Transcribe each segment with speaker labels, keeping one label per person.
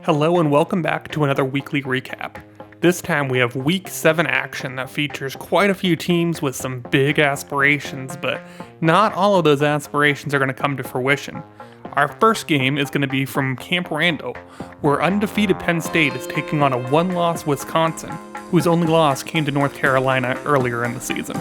Speaker 1: Hello and welcome back to another weekly recap. This time we have Week 7 action that features quite a few teams with some big aspirations, but not all of those aspirations are going to come to fruition. Our first game is going to be from Camp Randall, where undefeated Penn State is taking on a one-loss Wisconsin, whose only loss came to North Carolina earlier in the season.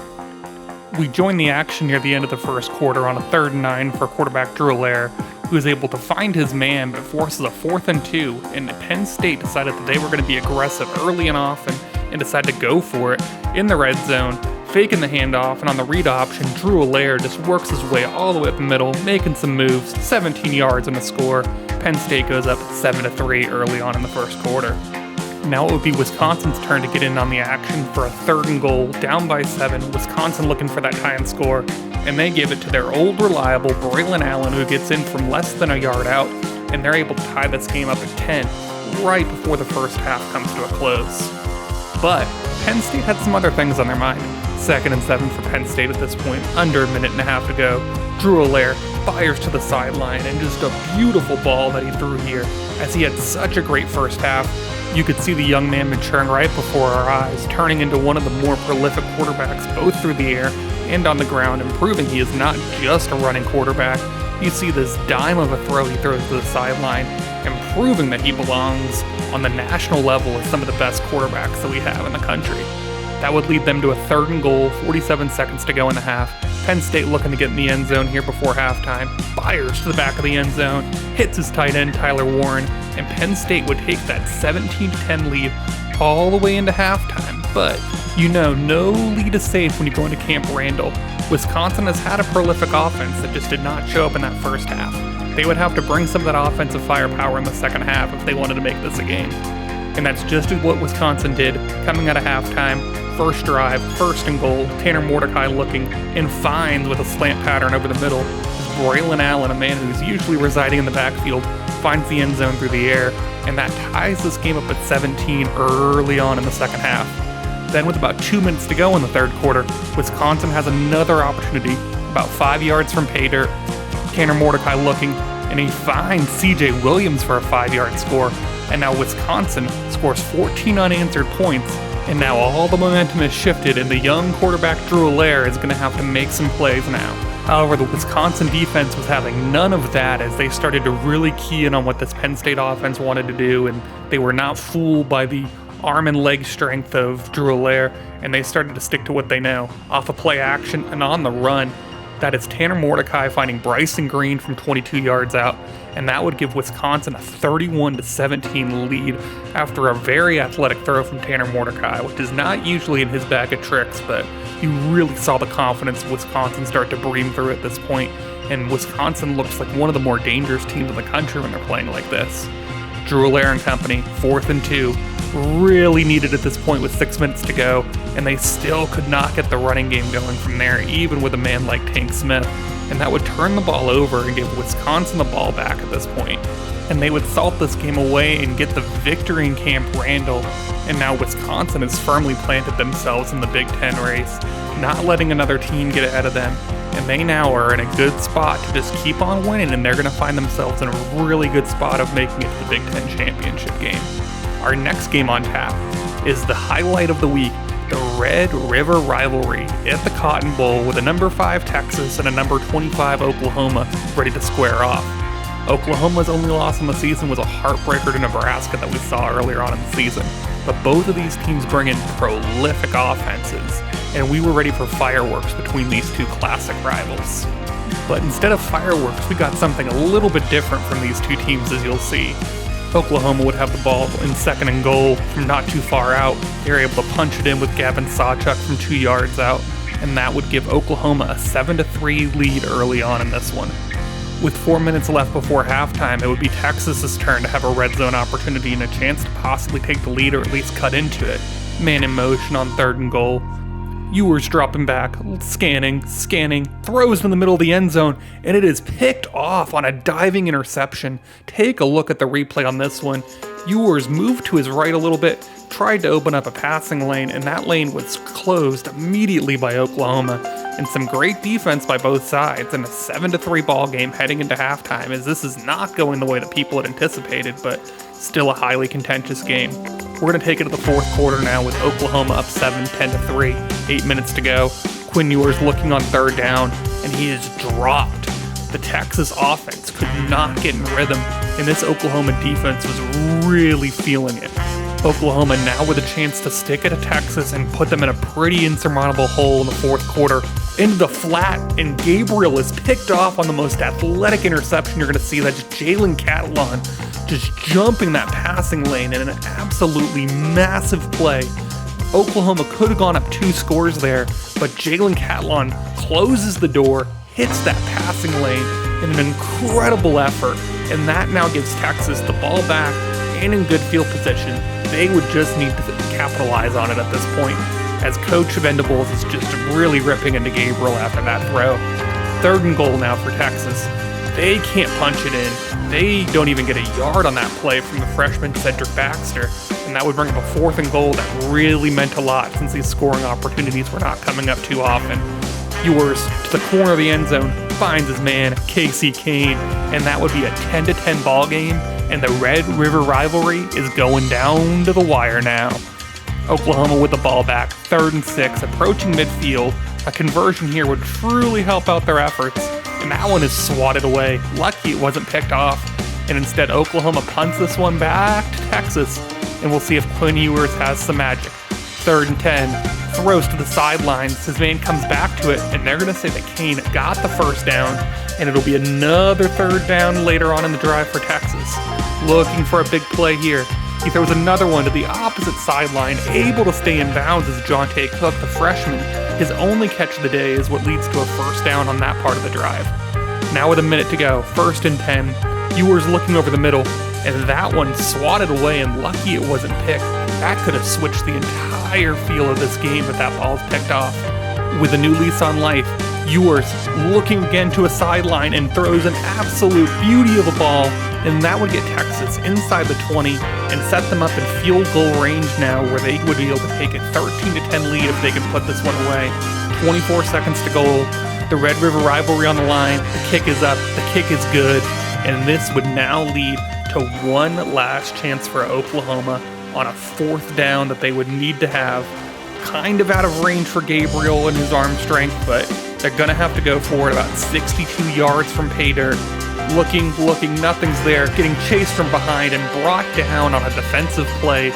Speaker 1: We join the action near the end of the first quarter on a 3rd and 9 for quarterback Drew Allaire, who is able to find his man but forces a 4th and 2, and Penn State decided that they were going to be aggressive early and often and decided to go for it in the red zone, faking the handoff, and on the read option, Drew Allaire just works his way all the way up the middle, making some moves, 17 yards and a score. Penn State goes up 7-3 early on in the first quarter. Now it would be Wisconsin's turn to get in on the action for a 3rd and goal, down by 7, Wisconsin looking for that tie and score, and they give it to their old reliable Braylon Allen, who gets in from less than a yard out, and they're able to tie this game up at 10, right before the first half comes to a close. But Penn State had some other things on their mind. 2nd and 7 for Penn State at this point, under a minute and a half to go. Drew Allaire fires to the sideline, and just a beautiful ball that he threw here, as he had such a great first half. You could see the young man maturing right before our eyes, turning into one of the more prolific quarterbacks both through the air and on the ground, and proving he is not just a running quarterback. You see this dime of a throw he throws to the sideline, and proving that he belongs on the national level as some of the best quarterbacks that we have in the country. That would lead them to a 3rd and goal, 47 seconds to go in the half. Penn State looking to get in the end zone here before halftime, fires to the back of the end zone, hits his tight end Tyler Warren, and Penn State would take that 17-10 lead all the way into halftime. But no lead is safe when you go into Camp Randall. Wisconsin has had a prolific offense that just did not show up in that first half. They would have to bring some of that offensive firepower in the second half if they wanted to make this a game. And that's just what Wisconsin did, coming out of halftime. First drive, 1st and goal, Tanner Mordecai looking, and finds with a slant pattern over the middle. Braylon Allen, a man who's usually residing in the backfield, finds the end zone through the air, and that ties this game up at 17 early on in the second half. Then with about 2 minutes to go in the third quarter, Wisconsin has another opportunity, about 5 yards from pay dirt. Tanner Mordecai looking, and he finds CJ Williams for a 5-yard score, and now Wisconsin scores 14 unanswered points, and now all the momentum has shifted, and the young quarterback Drew Allaire is going to have to make some plays now. However, the Wisconsin defense was having none of that as they started to really key in on what this Penn State offense wanted to do, and they were not fooled by the arm and leg strength of Drew Allaire, and they started to stick to what they know. Off of play action and on the run, that is Tanner Mordecai finding Bryson Green from 22 yards out, and that would give Wisconsin a 31-17 lead after a very athletic throw from Tanner Mordecai, which is not usually in his bag of tricks, but you really saw the confidence of Wisconsin start to breathe through at this point, and Wisconsin looks like one of the more dangerous teams in the country when they're playing like this. Drew Allaire and company, 4th and 2, really needed at this point with 6 minutes to go, and they still could not get the running game going from there, even with a man like Tank Smith, and that would turn the ball over and give Wisconsin the ball back at this point. And they would salt this game away and get the victory in Camp Randall, and now Wisconsin has firmly planted themselves in the Big Ten race, not letting another team get ahead of them, and they now are in a good spot to just keep on winning, and they're going to find themselves in a really good spot of making it to the Big Ten championship game. Our next game on tap is the highlight of the week, the Red River Rivalry at the Cotton Bowl with a number 5 Texas and a number 25 Oklahoma ready to square off. Oklahoma's only loss in the season was a heartbreaker to Nebraska that we saw earlier on in the season, but both of these teams bring in prolific offenses, and we were ready for fireworks between these two classic rivals. But instead of fireworks, we got something a little bit different from these two teams, as you'll see. Oklahoma would have the ball in 2nd and goal from not too far out. They were able to punch it in with Gavin Sawchuk from 2 yards out, and that would give Oklahoma a 7-3 lead early on in this one. With 4 minutes left before halftime, it would be Texas's turn to have a red zone opportunity and a chance to possibly take the lead or at least cut into it. Man in motion on 3rd and goal. Ewers dropping back, scanning, throws in the middle of the end zone, and it is picked off on a diving interception. Take a look at the replay on this one. Ewers moved to his right a little bit, tried to open up a passing lane, and that lane was closed immediately by Oklahoma. And some great defense by both sides, and a 7-3 ball game heading into halftime, as this is not going the way that people had anticipated, but Still a highly contentious game. We're going to take it to the fourth quarter now with Oklahoma up 7, 10-3, 8 minutes to go. Quinn Ewers looking on third down, and he is dropped. The Texas offense could not get in rhythm, and this Oklahoma defense was really feeling it. Oklahoma now with a chance to stick it to Texas and put them in a pretty insurmountable hole in the fourth quarter. Into the flat, and Gabriel is picked off on the most athletic interception you're going to see. That's Jalen Catalon just jumping that passing lane in an absolutely massive play. Oklahoma could have gone up 2 scores there, but Jalen Catalon closes the door, hits that passing lane in an incredible effort, and that now gives Texas the ball back and in good field position. They would just need to capitalize on it at this point, as Coach Vendables is just really ripping into Gabriel after that throw. 3rd and goal now for Texas. They can't punch it in. They don't even get a yard on that play from the freshman Cedric Baxter, and that would bring up a 4th and goal that really meant a lot since these scoring opportunities were not coming up too often. Ewers to the corner of the end zone, finds his man, Casey Kane, and that would be a 10-10 ball game, and the Red River Rivalry is going down to the wire now. Oklahoma with the ball back, 3rd and 6, approaching midfield. A conversion here would truly help out their efforts, and that one is swatted away. Lucky it wasn't picked off, and instead Oklahoma punts this one back to Texas, and we'll see if Quinn Ewers has some magic. 3rd and 10, throws to the sidelines. His man comes back to it, and they're going to say that Kane got the first down, and it'll be another 3rd down later on in the drive for Texas. Looking for a big play here. He throws another one to the opposite sideline, able to stay in bounds as Jonte Cook, the freshman. His only catch of the day is what leads to a first down on that part of the drive. Now with a minute to go, 1st and 10. Ewers looking over the middle, and that one swatted away, and lucky it wasn't picked. That could have switched the entire feel of this game if that ball's picked off. With a new lease on life, Ewers looking again to a sideline and throws an absolute beauty of a ball, and that would get Texas inside the 20 and set them up in field goal range now, where they would be able to take a 13-10 lead if they can put this one away. 24 seconds to goal. The Red River Rivalry on the line. The kick is up. The kick is good. And this would now lead to one last chance for Oklahoma on a 4th down that they would need to have. Kind of out of range for Gabriel and his arm strength, but they're going to have to go for it about 62 yards from pay dirt. Looking, nothing's there. Getting chased from behind and brought down on a defensive play,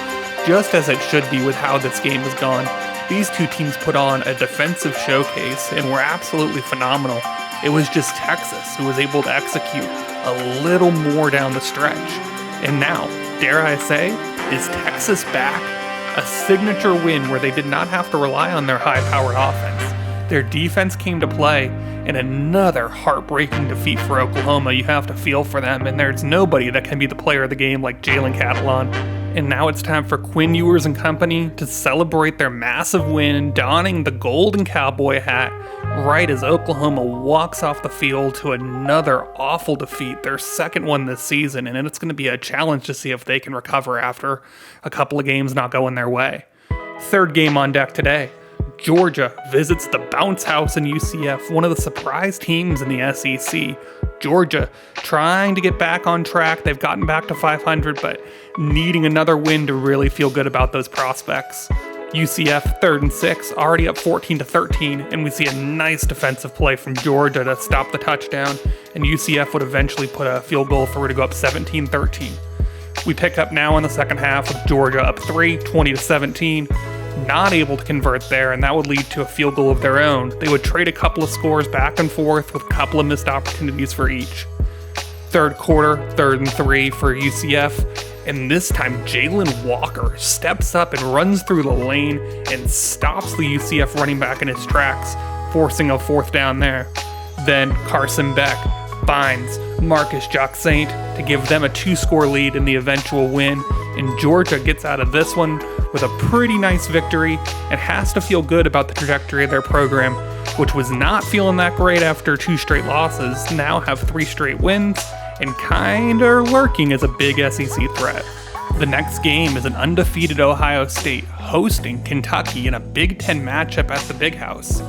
Speaker 1: just as it should be with how this game has gone. These two teams put on a defensive showcase and were absolutely phenomenal. It was just Texas who was able to execute a little more down the stretch. And now, dare I say, is Texas back? A signature win where they did not have to rely on their high-powered offense. Their defense came to play, and another heartbreaking defeat for Oklahoma. You have to feel for them, and there's nobody that can be the player of the game like Jalen Catalon. And now it's time for Quinn Ewers and company to celebrate their massive win, donning the golden cowboy hat right as Oklahoma walks off the field to another awful defeat, their 2nd one this season, and it's going to be a challenge to see if they can recover after a couple of games not going their way. 3rd game on deck today. Georgia visits the bounce house in UCF, one of the surprise teams in the SEC. Georgia trying to get back on track. They've gotten back to 500, but needing another win to really feel good about those prospects. UCF 3rd and 6, already up 14-13, and we see a nice defensive play from Georgia to stop the touchdown, and UCF would eventually put a field goal through to go up 17-13. We pick up now in the second half with Georgia up 3, 20-17. Not able to convert there, and that would lead to a field goal of their own. They would trade a couple of scores back and forth with a couple of missed opportunities for each. 3rd quarter, 3rd and 3 for UCF, and this time Jalen Walker steps up and runs through the lane and stops the UCF running back in his tracks, forcing a 4th down there. Then Carson Beck finds Marcus Jacques-Saint to give them a 2-score lead in the eventual win, and Georgia gets out of this one with a pretty nice victory and has to feel good about the trajectory of their program, which was not feeling that great after 2 straight losses, now have 3 straight wins and kinda lurking as a big SEC threat. The next game is an undefeated Ohio State hosting Kentucky in a Big Ten matchup at the Big House.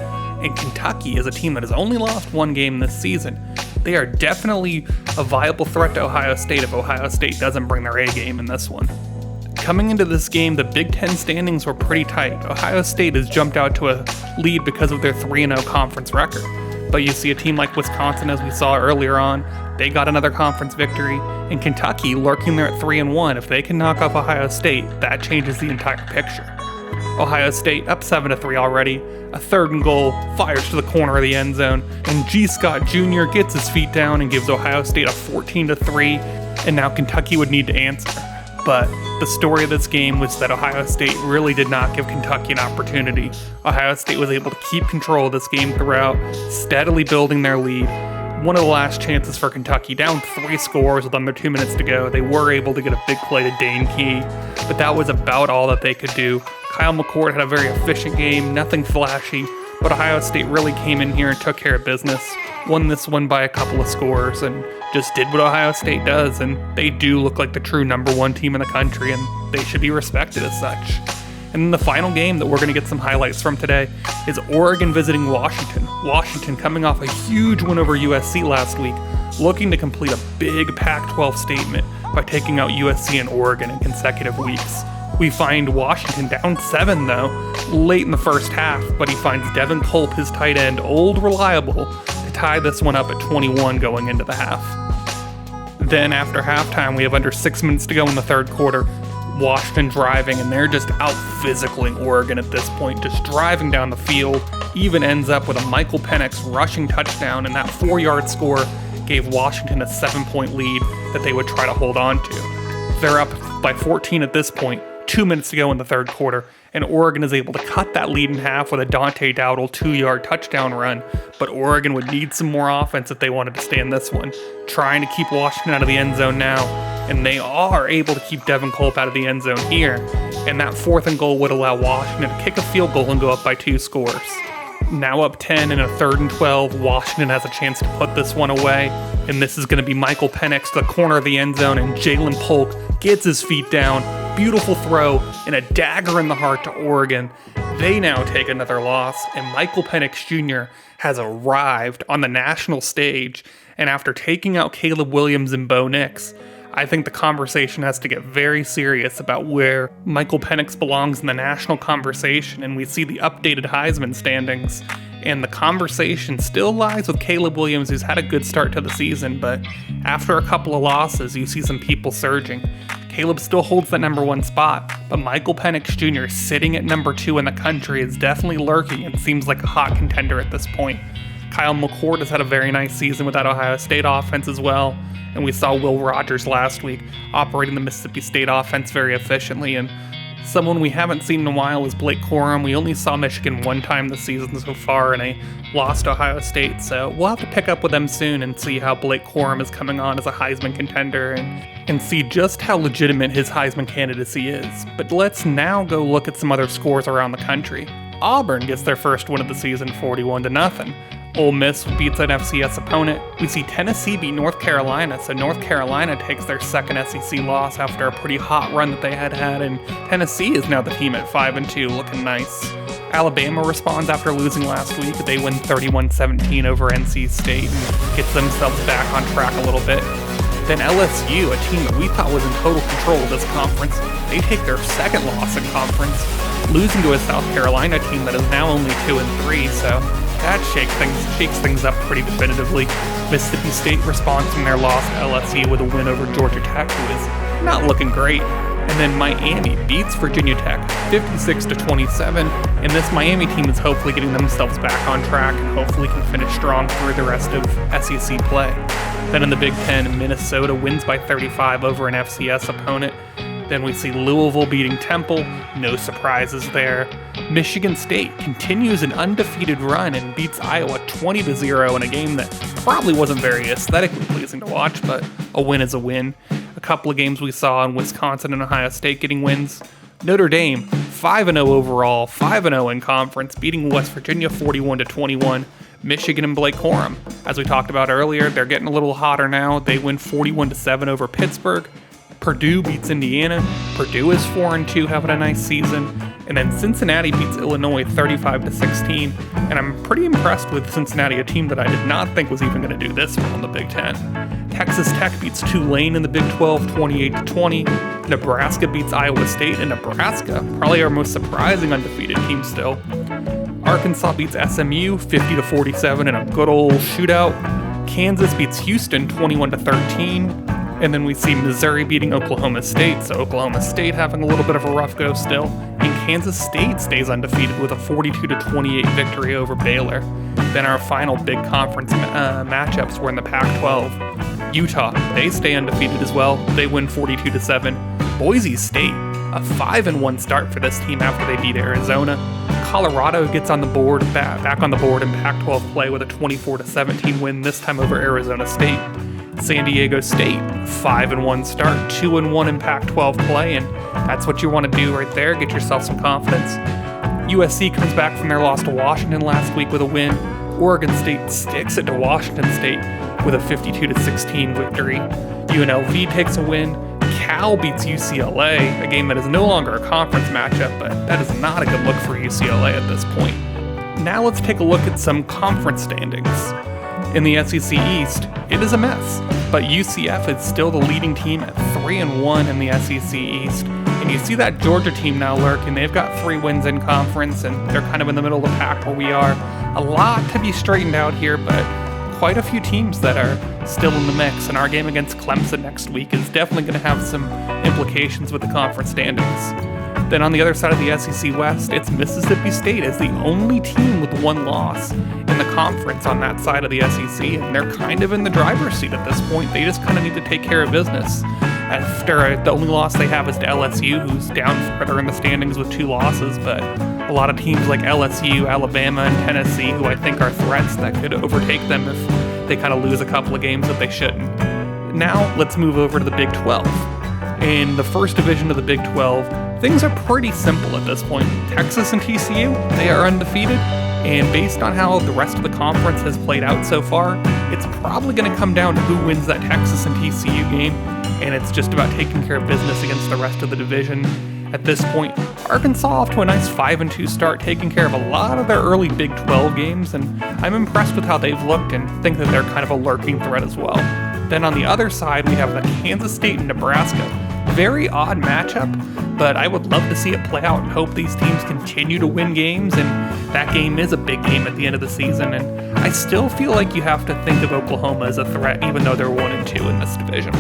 Speaker 1: And Kentucky is a team that has only lost 1 game this season. they are definitely a viable threat to Ohio State if Ohio State doesn't bring their A game in this one. Coming into this game, the Big Ten standings were pretty tight. Ohio State has jumped out to a lead because of their 3-0 conference record. But you see a team like Wisconsin, as we saw earlier on, they got another conference victory. And Kentucky, lurking there at 3-1, if they can knock off Ohio State, that changes the entire picture. Ohio State up 7-3 already. A 3rd and goal, fires to the corner of the end zone, and G. Scott Jr. gets his feet down and gives Ohio State a 14-3, and now Kentucky would need to answer. But the story of this game was that Ohio State really did not give Kentucky an opportunity. Ohio State was able to keep control of this game throughout, steadily building their lead. One of the last chances for Kentucky, down 3 scores with under 2 minutes to go. They were able to get a big play to Dane Key, but that was about all that they could do. Kyle McCord had a very efficient game, nothing flashy, but Ohio State really came in here and took care of business, won this one by a couple of scores, and just did what Ohio State does, and they do look like the true number 1 team in the country, and they should be respected as such. And then the final game that we're going to get some highlights from today is Oregon visiting Washington. Washington coming off a huge win over USC last week, looking to complete a big Pac-12 statement by taking out USC and Oregon in consecutive weeks. We find Washington down 7 though, late in the first half, but he finds Devin Culp, his tight end, old reliable, to tie this one up at 21 going into the half. Then after halftime, we have under 6 minutes to go in the 3rd quarter. Washington driving, and they're just out physicaling Oregon at this point, just driving down the field. Even ends up with a Michael Penix rushing touchdown, and that 4-yard score gave Washington a 7-point lead that they would try to hold on to. They're up by 14 at this point, 2 minutes to go in the 3rd quarter, and Oregon is able to cut that lead in half with a Dante Dowdle 2-yard touchdown run, but Oregon would need some more offense if they wanted to stay in this one, trying to keep Washington out of the end zone now, and they are able to keep Devin Culp out of the end zone here, and that 4th and goal would allow Washington to kick a field goal and go up by 2 scores. Now up 10 in a 3rd and 12, Washington has a chance to put this one away, and this is going to be Michael Penix to the corner of the end zone, and Jalen Polk gets his feet down, beautiful throw, and a dagger in the heart to Oregon. They now take another loss, and Michael Penix Jr. has arrived on the national stage, and after taking out Caleb Williams and Bo Nix, I think the conversation has to get very serious about where Michael Penix belongs in the national conversation, and we see the updated Heisman standings, and the conversation still lies with Caleb Williams, who's had a good start to the season, but after a couple of losses, you see some people surging. Caleb still holds that number 1 spot, but Michael Penix Jr. sitting at number 2 in the country is definitely lurking and seems like a hot contender at this point. Kyle McCord has had a very nice season with that Ohio State offense as well, and we saw Will Rogers last week operating the Mississippi State offense very efficiently, and someone we haven't seen in a while is Blake Corum. We only saw Michigan one time this season so far, and they lost to Ohio State, so we'll have to pick up with them soon and see how Blake Corum is coming on as a Heisman contender and see just how legitimate his Heisman candidacy is. But let's now go look at some other scores around the country. Auburn gets their first win of the season, 41-0. Ole Miss beats an FCS opponent. We see Tennessee beat North Carolina, so North Carolina takes their second SEC loss after a pretty hot run that they had, and Tennessee is now the team at 5-2, looking nice. Alabama responds after losing last week. They win 31-17 over NC State and gets themselves back on track a little bit. Then LSU, a team that we thought was in total control of this conference, they take their second loss in conference, losing to a South Carolina team that is now only 2-3, so that shakes things up pretty definitively. Mississippi State responds from their loss to LSU with a win over Georgia Tech, who is not looking great. And then Miami beats Virginia Tech 56-27, and this Miami team is hopefully getting themselves back on track and hopefully can finish strong through the rest of SEC play. Then in the Big Ten, Minnesota wins by 35 over an FCS opponent. Then we see Louisville beating Temple, no surprises there. Michigan State continues an undefeated run and beats Iowa 20-0 in a game that probably wasn't very aesthetically pleasing to watch, but a win is a win. A couple of games we saw in Wisconsin and Ohio State getting wins. Notre Dame, 5-0 overall, 5-0 in conference, beating West Virginia 41-21. Michigan and Blake Corum, as we talked about earlier, they're getting a little hotter now. They win 41-7 over Pittsburgh. Purdue beats Indiana. Purdue is 4-2, having a nice season. And then Cincinnati beats Illinois 35-16, and I'm pretty impressed with Cincinnati, a team that I did not think was even going to do this well in the Big Ten. Texas Tech beats Tulane in the Big 12 28-20. Nebraska beats Iowa State, and Nebraska, probably our most surprising undefeated team still. Arkansas beats SMU 50-47 in a good old shootout. Kansas beats Houston 21-13. And then we see Missouri beating Oklahoma State, so Oklahoma State having a little bit of a rough go still. And Kansas State stays undefeated with a 42-28 victory over Baylor. Then our final big conference matchups were in the Pac-12. Utah, they stay undefeated as well. They win 42-7. Boise State, a 5-1 start for this team after they beat Arizona. Colorado gets on the board, back on the board in Pac-12 play with a 24-17 win, this time over Arizona State. San Diego State, 5-1 start, 2-1 in Pac-12 play, and that's what you want to do right there, get yourself some confidence. USC comes back from their loss to Washington last week with a win. Oregon State sticks it to Washington State with a 52-16 victory. UNLV takes a win. Cal beats UCLA, a game that is no longer a conference matchup, but that is not a good look for UCLA at this point. Now let's take a look at some conference standings. In the SEC East, it is a mess, but UCF is still the leading team at 3-1 in the SEC East. And you see that Georgia team now lurking. They've got 3 wins in conference, and they're kind of in the middle of the pack where we are. A lot to be straightened out here, but quite a few teams that are still in the mix. And our game against Clemson next week is definitely going to have some implications with the conference standings. Then on the other side of the SEC West, it's Mississippi State as the only team with 1 loss in the conference on that side of the SEC, and they're kind of in the driver's seat at this point. They just kind of need to take care of business. After the only loss they have is to LSU, who's down further in the standings with 2 losses, but a lot of teams like LSU, Alabama, and Tennessee, who I think are threats that could overtake them if they kind of lose a couple of games that they shouldn't. Now, let's move over to the Big 12. In the first division of the Big 12, things are pretty simple at this point. Texas and TCU, they are undefeated, and based on how the rest of the conference has played out so far, it's probably going to come down to who wins that Texas and TCU game, and it's just about taking care of business against the rest of the division. At this point, Arkansas off to a nice 5-2 start, taking care of a lot of their early Big 12 games, and I'm impressed with how they've looked and think that they're kind of a lurking threat as well. Then on the other side, we have the Kansas State and Nebraska. Very odd matchup, but I would love to see it play out and hope these teams continue to win games, and that game is a big game at the end of the season, and I still feel like you have to think of Oklahoma as a threat even though they're 1-2 in this division.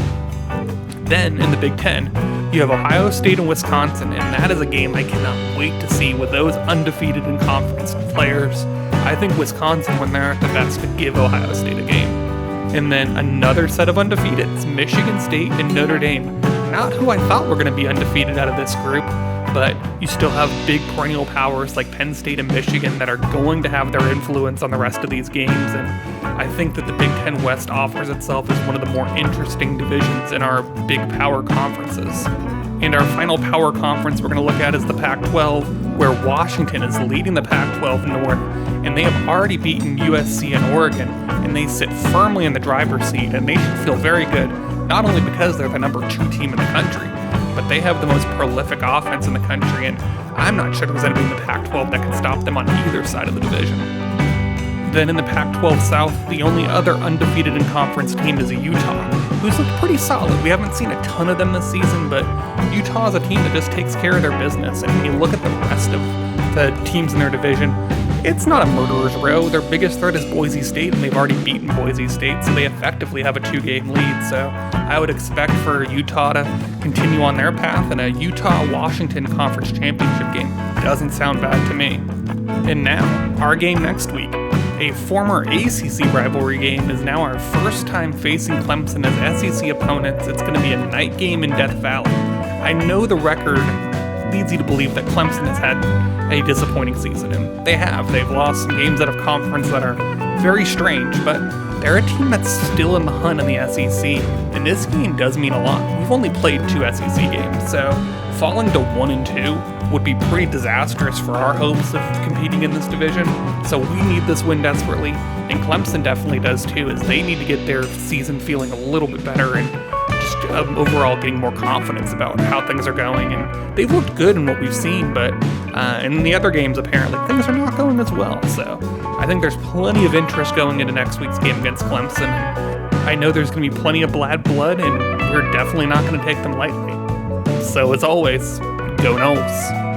Speaker 1: Then in the Big Ten, you have Ohio State and Wisconsin, and that is a game I cannot wait to see with those undefeated in conference players. I think Wisconsin, when they're at the best, could give Ohio State a game. And then another set of undefeateds, Michigan State and Notre Dame. Not who I thought were going to be undefeated out of this group, but you still have big perennial powers like Penn State and Michigan that are going to have their influence on the rest of these games, and I think that the Big Ten West offers itself as one of the more interesting divisions in our big power conferences. And our final power conference we're going to look at is the Pac-12, where Washington is leading the Pac-12 North, and they have already beaten USC and Oregon, and they sit firmly in the driver's seat, and they should feel very good, not only because they're the number 2 team in the country, but they have the most prolific offense in the country, and I'm not sure there's anybody in the Pac-12that can stop them on either side of the division. Then in the Pac-12 South, the only other undefeated in conference team is Utah, who's looked pretty solid. We haven't seen a ton of them this season, but Utah is a team that just takes care of their business, and when you look at the rest of the teams in their division, it's not a murderer's row. Their biggest threat is Boise State, and they've already beaten Boise State, so they effectively have a 2-game lead. So I would expect for Utah to continue on their path, and a Utah-Washington Conference Championship game doesn't sound bad to me. And now, our game next week. A former ACC rivalry game is now our first time facing Clemson as SEC opponents. It's going to be a night game in Death Valley. I know the record leads you to believe that Clemson has had a disappointing season, and they have. They've lost some games out of conference that are very strange, but they're a team that's still in the hunt in the SEC, and this game does mean a lot. We've only played 2 SEC games, so falling to 1-2 would be pretty disastrous for our hopes of competing in this division, so we need this win desperately, and Clemson definitely does too, as they need to get their season feeling a little bit better and just overall getting more confidence about how things are going, and they've looked good in what we've seen, but in the other games, apparently, things are not going as well. So I think there's plenty of interest going into next week's game against Clemson. I know there's going to be plenty of bad blood, and we're definitely not going to take them lightly. So as always, go Noles.